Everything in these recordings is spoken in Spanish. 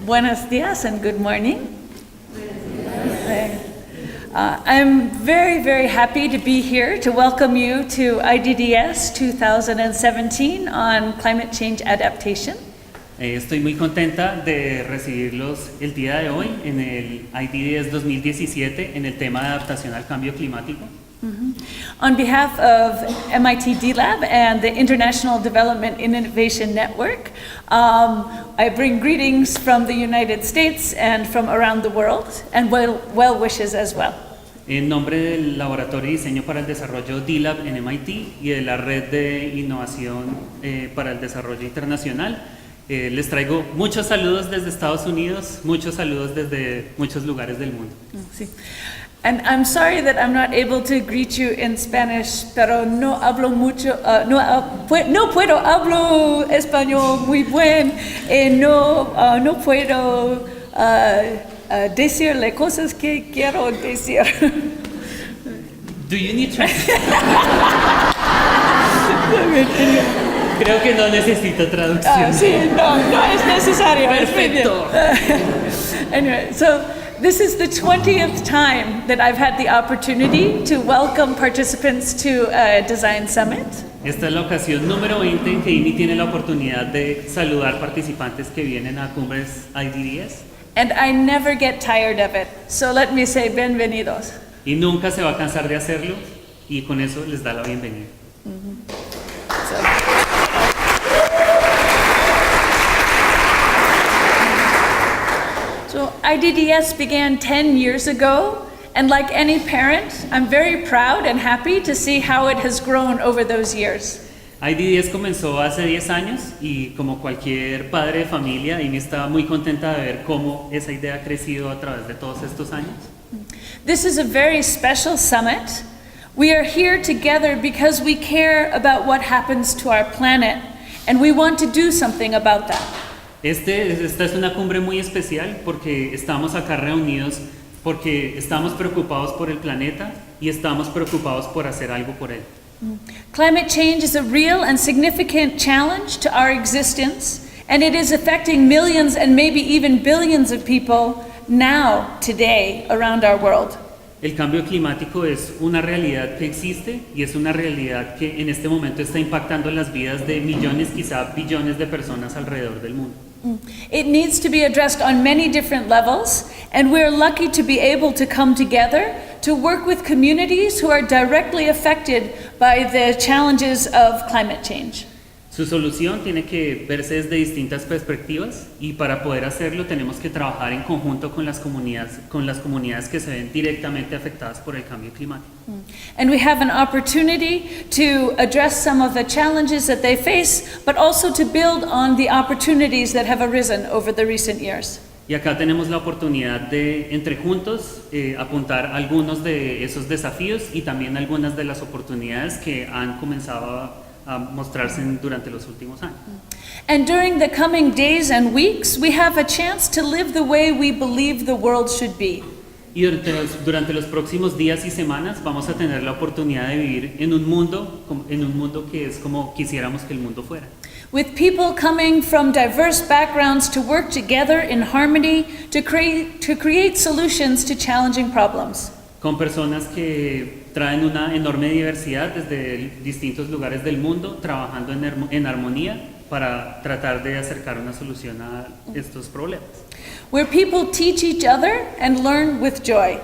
Buenos dias and good morning. I'm very, very happy to be here to welcome you to IDDS 2017 on climate change adaptation. Estoy muy contenta de recibirlos el día de hoy en el IDDS 2017 en el tema de adaptación al cambio climático. On behalf of MIT D-Lab and the International Development Innovation Network, I bring greetings from the United States and from around the world, and well wishes as well. En nombre del Laboratorio de Diseño para el Desarrollo D-Lab en MIT y de la Red de Innovación para el Desarrollo Internacional, les traigo muchos saludos desde Estados Unidos, muchos saludos desde muchos lugares del mundo. Sí. And I'm sorry that I'm not able to greet you in Spanish, pero no hablo mucho, no puedo hablo español muy bien, no puedo decirle cosas que quiero decir. Do you need translation? Creo que no necesito traducción. Sí, no es necesario. Perfecto. Anyway, so this is the 20th time that I've had the opportunity to welcome participants to a design summit. Esta es la ocasión número 20 en que INI tiene la oportunidad de saludar participantes que vienen a cumbres IDDS. And I never get tired of it. So let me say bienvenidos. Y nunca se va a cansar de hacerlo y con eso les da la bienvenida. So IDDS began 10 years ago, and like any parent, I'm very proud and happy to see how it has grown over those years. IDDS comenzó hace 10 años y como cualquier padre de familia, INI estaba muy contenta de ver cómo esa idea ha crecido a través de todos estos años. This is a very special summit. We are here together because we care about what happens to our planet, and we want to do something about that. Esta es una cumbre muy especial porque estamos acá reunidos porque estamos preocupados por el planeta y estamos preocupados por hacer algo por él. Climate change is a real and significant challenge to our existence, and it is affecting millions and maybe even billions of people now, today, around our world. El cambio climático es una realidad que existe y es una realidad que en este momento está impactando las vidas de millones, quizá billones de personas alrededor del mundo. It needs to be addressed on many different levels, and we're lucky to be able to come together to work with communities who are directly affected by the challenges of climate change. Su solución tiene que verse desde distintas perspectivas y para poder hacerlo tenemos que trabajar en conjunto con las comunidades que se ven directamente afectadas por el cambio climático. And we have an opportunity to address some of the challenges that they face, but also to build on the opportunities that have arisen over the recent years. Y acá tenemos la oportunidad de, entre juntos, apuntar algunos de esos desafíos y también algunas de las oportunidades que han comenzado a mostrarse durante los últimos años. And during the coming days and weeks, we have a chance to live the way we believe the world should be. Y durante los próximos días y semanas vamos a tener la oportunidad de vivir en un mundo que es como quisiéramos que el mundo fuera. With people coming from diverse backgrounds to work together in harmony to create solutions to challenging problems. Con personas que traen una enorme diversidad desde distintos lugares del mundo, trabajando en armonía para tratar de acercar una solución a estos problemas. Where people teach each other and learn with joy.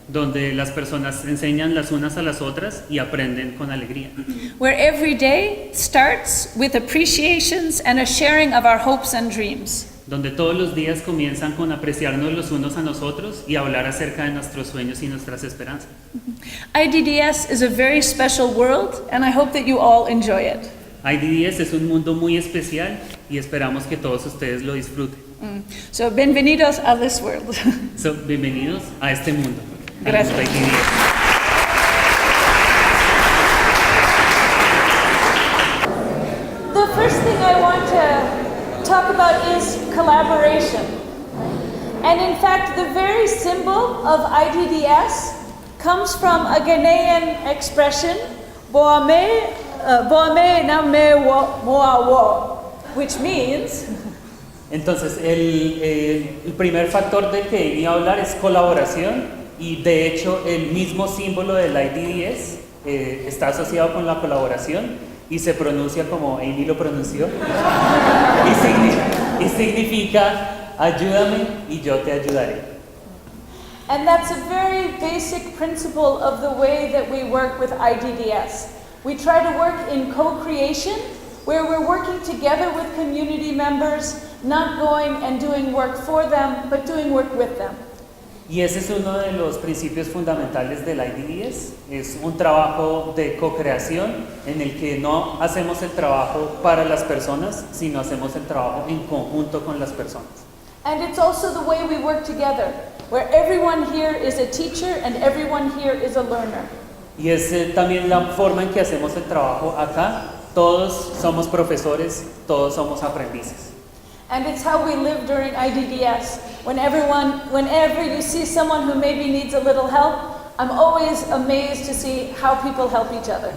Donde las personas enseñan las unas a las otras y aprenden con alegría. Where every day starts with appreciations and a sharing of our hopes and dreams. Donde todos los días comienzan con apreciarnos los unos a nosotros y hablar acerca de nuestros sueños y nuestras esperanzas. IDDS is a very special world, and I hope that you all enjoy it. IDDS es un mundo muy especial y esperamos que todos ustedes lo disfruten. So, bienvenidos a this world. So, bienvenidos a este mundo. Gracias. The first thing I want to talk about is collaboration. And in fact, the very symbol of IDDS comes from a Ghanaian expression, Boame na me wo, which means Entonces, el primer factor del que iba a hablar es colaboración y de hecho el mismo símbolo del IDDS está asociado con la colaboración y se pronuncia como Amy lo pronunció y significa ayúdame y yo te ayudaré. And that's a very basic principle of the way that we work with IDDS. We try to work in co-creation, where we're working together with community members, not going and doing work for them, but doing work with them. Y ese es uno de los principios fundamentales del IDDS. Es un trabajo de co-creación en el que no hacemos el trabajo para las personas, sino hacemos el trabajo en conjunto con las personas. And it's also the way we work together, where everyone here is a teacher and everyone here is a learner. Y es también la forma en que hacemos el trabajo acá. Todos somos profesores, todos somos aprendices. And it's how we live during IDDS. Whenever you see someone who maybe needs a little help, I'm always amazed to see how people help each other.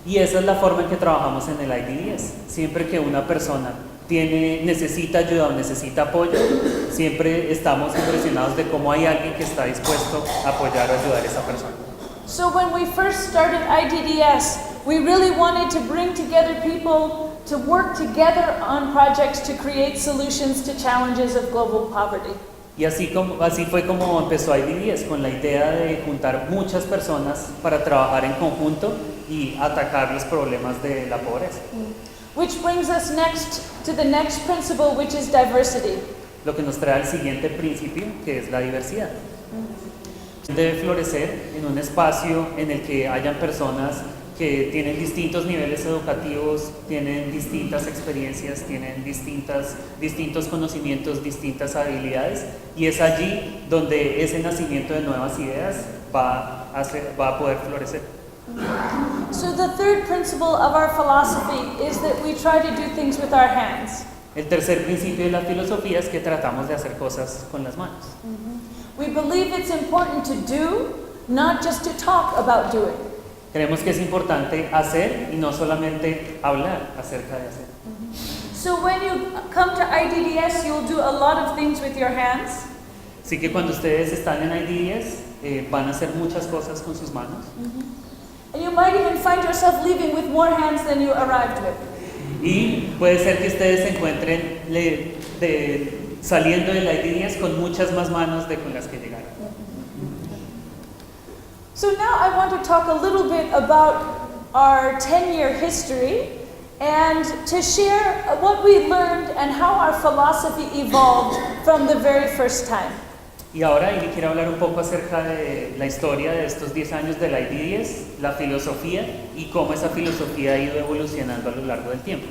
Y esa es la forma en que trabajamos en el IDDS. Siempre que una persona necesita ayuda o necesita apoyo, siempre estamos impresionados de cómo hay alguien que está dispuesto a apoyar o ayudar a esa persona. So when we first started IDDS, we really wanted to bring together people to work together on projects to create solutions to challenges of global poverty. Y así fue como empezó IDDS, con la idea de juntar muchas personas para trabajar en conjunto y atacar los problemas de la pobreza. Which brings us next to the next principle, which is diversity. Lo que nos trae al siguiente principio, que es la diversidad. Debe florecer en un espacio en el que hayan personas que tienen distintos niveles educativos, tienen distintas experiencias, tienen distintos conocimientos, distintas habilidades, y es allí donde ese nacimiento de nuevas ideas va a poder florecer. So the third principle of our philosophy is that we try to do things with our hands. El tercer principio de la filosofía es que tratamos de hacer cosas con las manos. We believe it's important to do, not just to talk about doing. Creemos que es importante hacer y no solamente hablar acerca de hacer. So when you come to IDDS, you'll do a lot of things with your hands. Así que cuando ustedes están en IDDS, van a hacer muchas cosas con sus manos. And you might even find yourself leaving with more hands than you arrived with. Y puede ser que ustedes se encuentren saliendo del IDDS con muchas más manos de con las que llegaron. So now I want to talk a little bit about our 10-year history and to share what we learned and how our philosophy evolved from the very first time. Y ahora Amy quiere hablar un poco acerca de la historia de estos 10 años del IDDS, la filosofía y cómo esa filosofía ha ido evolucionando a lo largo del tiempo.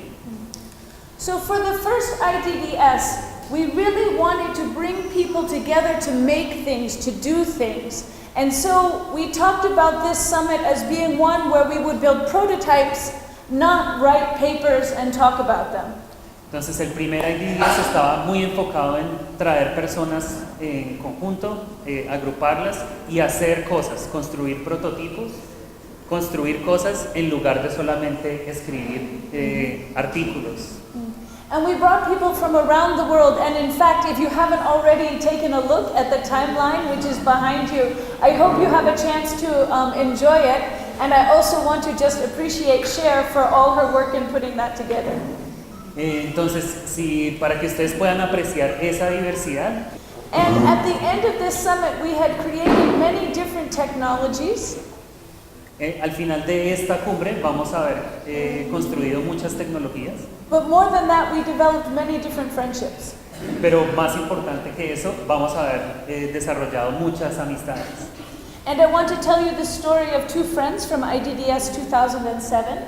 So for the first IDDS, we really wanted to bring people together to make things, to do things. And so we talked about this summit as being one where we would build prototypes, not write papers and talk about them. Entonces el primer IDDS estaba muy enfocado en traer personas en conjunto, agruparlas y hacer cosas, construir prototipos, construir cosas en lugar de solamente escribir artículos. And we brought people from around the world, and in fact, if you haven't already taken a look at the timeline, which is behind you, I hope you have a chance to enjoy it, and I also want to just appreciate Cher for all her work in putting that together. Entonces, para que ustedes puedan apreciar esa diversidad. And at the end of this summit, we had created many different technologies. Al final de esta cumbre vamos a haber construido muchas tecnologías. But more than that, we developed many different friendships. Pero más importante que eso, vamos a haber desarrollado muchas amistades. And I want to tell you the story of two friends from IDDS 2007.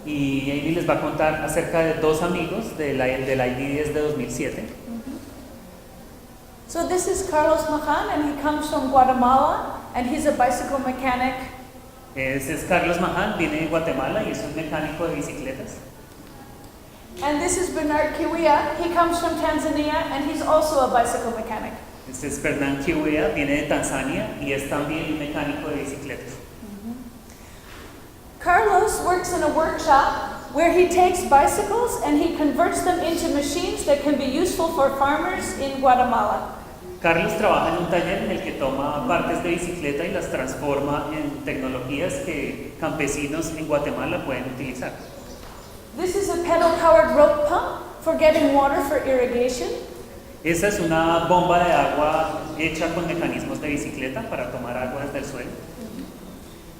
Y Amy les va a contar acerca de dos amigos del IDDS de 2007. So this is Carlos Majan, and he comes from Guatemala, and he's a bicycle mechanic. Ese es Carlos Majan, viene de Guatemala y es un mecánico de bicicletas. And this is Bernard Kiwia. He comes from Tanzania, and he's also a bicycle mechanic. Este es Bernard Kiwia, viene de Tanzania y es también un mecánico de bicicletas. Carlos works in a workshop where he takes bicycles and he converts them into machines that can be useful for farmers in Guatemala. Carlos trabaja en un taller en el que toma partes de bicicleta y las transforma en tecnologías que campesinos en Guatemala pueden utilizar. This is a pedal-powered rope pump for getting water for irrigation. Esa es una bomba de agua hecha con mecanismos de bicicleta para tomar agua desde el suelo.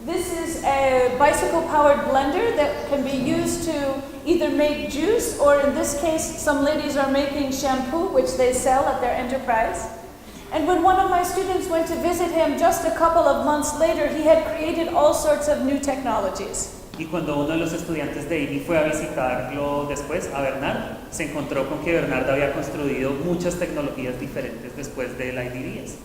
This is a bicycle-powered blender that can be used to either make juice, or in this case, some ladies are making shampoo, which they sell at their enterprise. And when one of my students went to visit him just a couple of months later, he had created all sorts of new technologies. Y cuando uno de los estudiantes de IBI fue a visitarlo después, a Bernard, se encontró con que Bernard había construido muchas tecnologías diferentes después del IDDS.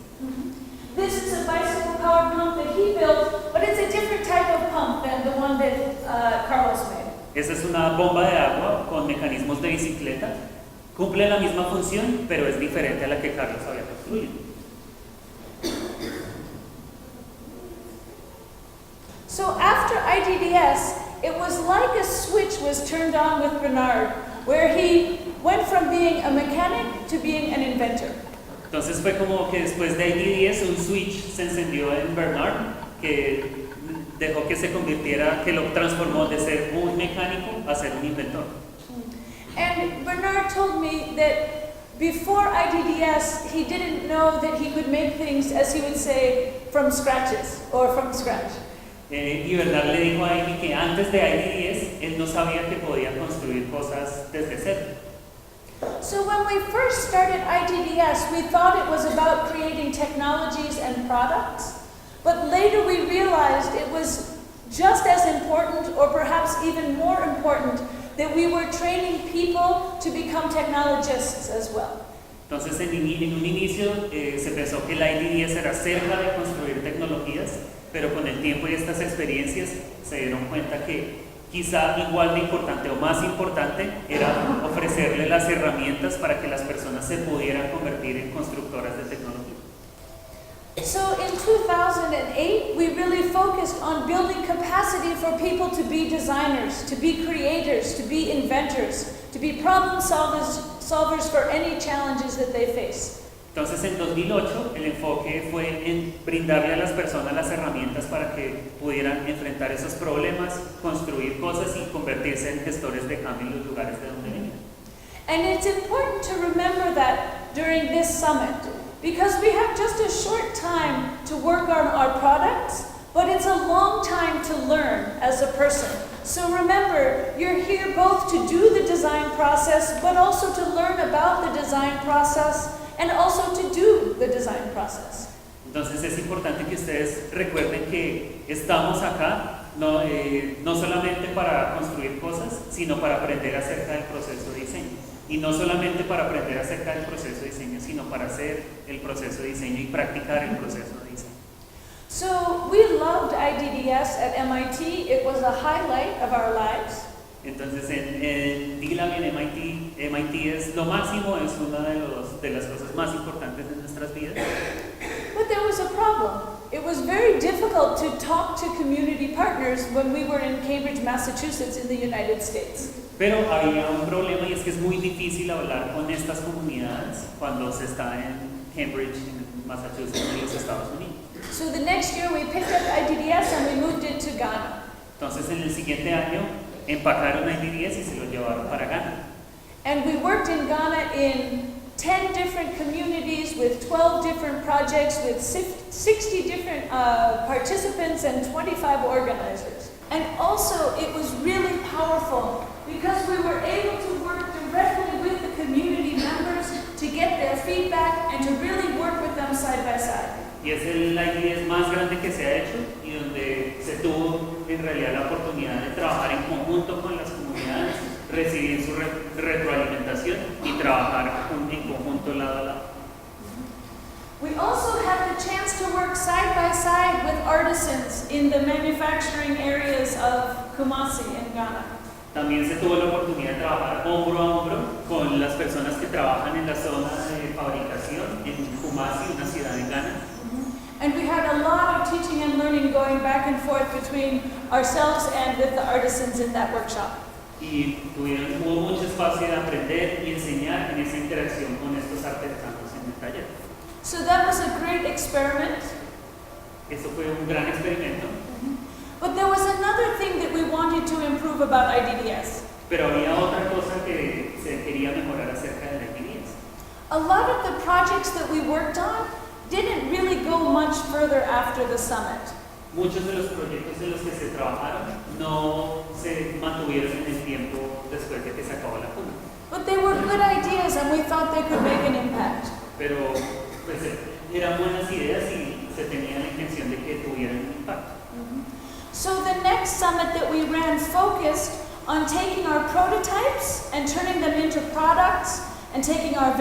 This is a bicycle-powered pump that he built, but it's a different type of pump than the one that Carlos made. Esa es una bomba de agua con mecanismos de bicicleta. Cumple la misma función, pero es diferente a la que Carlos había construido. So after IDDS, it was like a switch was turned on with Bernard, where he went from being a mechanic to being an inventor. Entonces fue como que después de IDDS un switch se encendió en Bernard que dejó que se convirtiera, que lo transformó de ser un mecánico a ser un inventor. And Bernard told me that before IDDS, he didn't know that he could make things, as he would say, from scratches or from scratch. Y Bernard le dijo a Amy que antes de IDDS él no sabía que podía construir cosas desde cero. So when we first started IDDS, we thought it was about creating technologies and products, but later we realized it was just as important, or perhaps even more important, that we were training people to become technologists as well. Entonces en un inicio se pensó que la IDDS era cerca de construir tecnologías, pero con el tiempo y estas experiencias se dieron cuenta que quizá igual de importante o más importante era ofrecerle las herramientas para que las personas se pudieran convertir en constructoras de tecnología. So in 2008, we really focused on building capacity for people to be designers, to be creators, to be inventors, to be problem solvers for any challenges that they face. Entonces en 2008 el enfoque fue en brindarle a las personas las herramientas para que pudieran enfrentar esos problemas, construir cosas y convertirse en gestores de cambio en los lugares de donde vienen. And it's important to remember that during this summit, because we have just a short time to work on our products, but it's a long time to learn as a person. So remember, you're here both to do the design process, but also to learn about the design process, and also to do the design process. Entonces es importante que ustedes recuerden que estamos acá no solamente para construir cosas, sino para aprender acerca del proceso de diseño. Y no solamente para aprender acerca del proceso de diseño, sino para hacer el proceso de diseño y practicar el proceso de diseño. So we loved IDDS at MIT. It was a highlight of our lives. Entonces en DLab y en MIT es lo máximo, es una de las cosas más importantes de nuestras vidas. But there was a problem. It was very difficult to talk to community partners when we were in Cambridge, Massachusetts in the United States. Pero había un problema y es que es muy difícil hablar con estas comunidades cuando se está en Cambridge, en Massachusetts, en los Estados Unidos. So the next year we picked up IDDS and we moved it to Ghana. Entonces en el siguiente año empacaron IDDS y se lo llevaron para Ghana. And we worked in Ghana in 10 different communities with 12 different projects with 60 different participants and 25 organizers. And also it was really powerful because we were able to work directly with the community members to get their feedback and to really work with them side by side. Y es el IDDS más grande que se ha hecho y donde se tuvo en realidad la oportunidad de trabajar en conjunto con las comunidades, recibir su retroalimentación y trabajar en conjunto lado a lado. We also had the chance to work side by side with artisans in the manufacturing areas of Kumasi in Ghana. También se tuvo la oportunidad de trabajar hombro a hombro con las personas que trabajan en la zona de fabricación en Kumasi, una ciudad en Ghana. And we had a lot of teaching and learning going back and forth between ourselves and with the artisans in that workshop. Y hubo mucho espacio de aprender y enseñar en esa interacción con estos artesanos en el taller. So that was a great experiment. Eso fue un gran experimento, But there was another thing that we wanted to improve about IDDS. pero había otra cosa que se quería mejorar acerca de la IDDS. A lot of the projects that we worked on didn't really go much further after the summit. Muchos de los proyectos en los que se trabajaron no se mantuvieron en el tiempo después de que se acabó la cumbre. But they were good ideas and we thought they could make an impact. Pero pues, eran buenas ideas y se tenía la intención de que tuvieran un impacto. So the next summit that we ran focused on taking our prototypes and turning them into products and taking our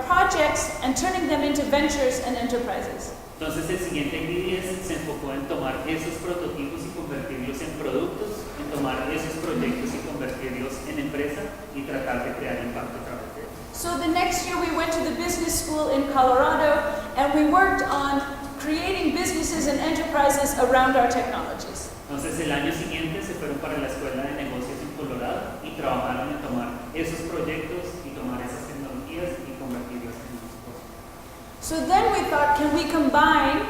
projects and turning them into ventures and enterprises. Entonces el siguiente IDDS se enfocó en tomar esos prototipos y convertirlos en productos, en tomar esos proyectos y convertirlos en empresa y tratar de crear impacto a través de ellos. So the next year we went to the business school in Colorado and we worked on creating businesses and enterprises around our technologies. Entonces el año siguiente se fueron para la Escuela de Negocios en Colorado y trabajaron en tomar esos proyectos y tomar esas tecnologías y convertirlas en unos cosas. So then we thought, can we combine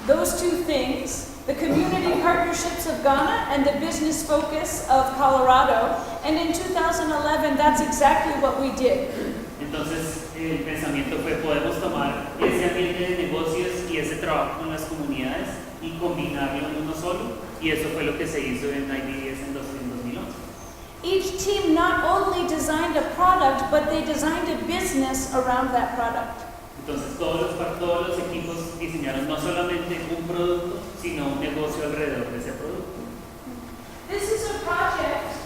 those two things, the community partnerships of Ghana and the business focus of Colorado? And in 2011, that's exactly what we did. Entonces el pensamiento fue, podemos tomar ese ambiente de negocios y ese trabajo con las comunidades y combinarlo en uno solo, y eso fue lo que se hizo en IDDS en 2011. Each team not only designed a product, but they designed a business around that product. Entonces todos los equipos diseñaron no solamente un producto, sino un negocio alrededor de ese producto. This is a project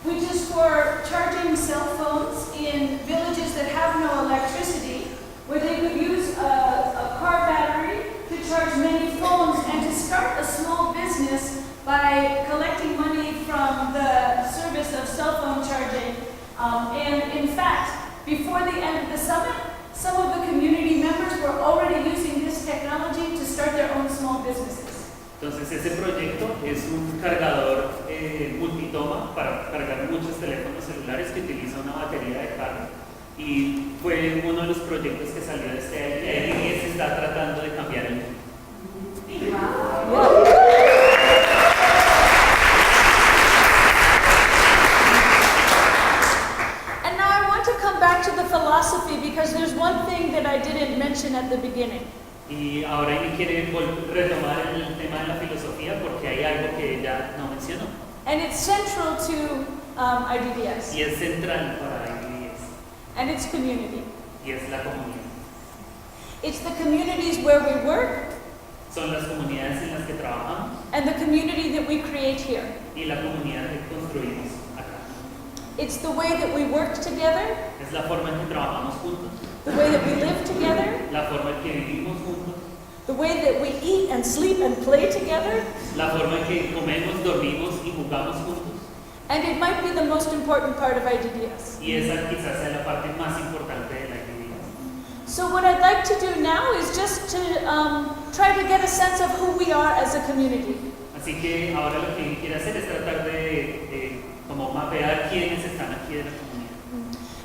which is for charging cell phones in villages that have no electricity, where they could use a car battery to charge many phones and to start a small business by collecting money from the service of cell phone charging. And in fact, before the end of the summit, some of the community members were already using this technology to start their own small businesses. Entonces ese proyecto es un cargador multitoma para cargar muchos teléfonos celulares que utiliza una batería de carga, y fue uno de los proyectos que salió de este año y se está tratando de cambiar el mundo. And now I want to come back to the philosophy because there's one thing that I didn't mention at the beginning. Y ahora Amy quiere retomar el tema de la filosofía porque hay algo que ella no mencionó. And it's central to IDDS. Y es central para IDDS. And it's community. Y es la comunidad. It's the communities where we work Son las comunidades en las que trabajamos and the community that we create here. y la comunidad que construimos acá. It's the way that we work together, Es la forma en que trabajamos juntos, the way that we live together, la forma en que vivimos juntos, the way that we eat and sleep and play together, la forma en que comemos, dormimos y jugamos juntos. and it might be the most important part of IDDS. Y esa quizás sea la parte más importante de la IDDS. So what I'd like to do now is just to try to get a sense of who we are as a community. Así que ahora lo que quiero hacer es tratar de como mapear quiénes están aquí de la comunidad.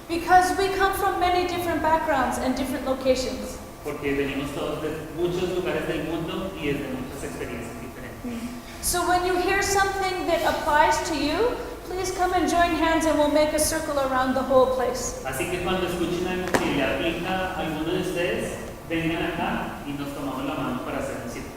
Because we come from many different backgrounds and different locations. Porque venimos todos de muchos lugares del mundo y desde muchas experiencias diferentes. So when you hear something that applies to you, please come and join hands and we'll make a circle around the whole place. Así que cuando escuchen algo que le aplica a alguno de ustedes, vengan acá y nos tomamos la mano para hacer un círculo.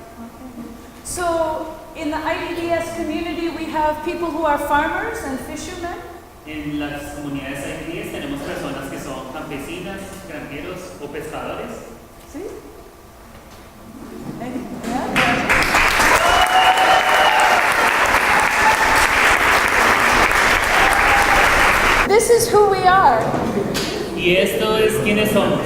So in the IDDS community, we have people who are farmers and fishermen. En las comunidades IDDS tenemos personas que son campesinas, granjeros o pescadores. ¿Sí? This is who we are. Y esto es quiénes somos.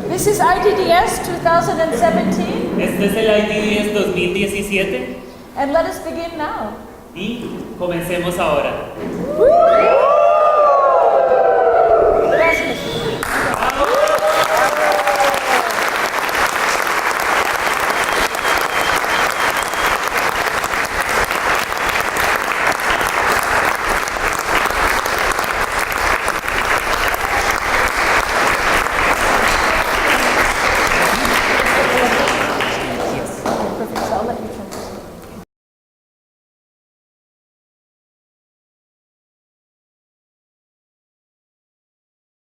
This is IDDS 2017, Este es el IDDS 2017 and let us begin now. y comencemos ahora.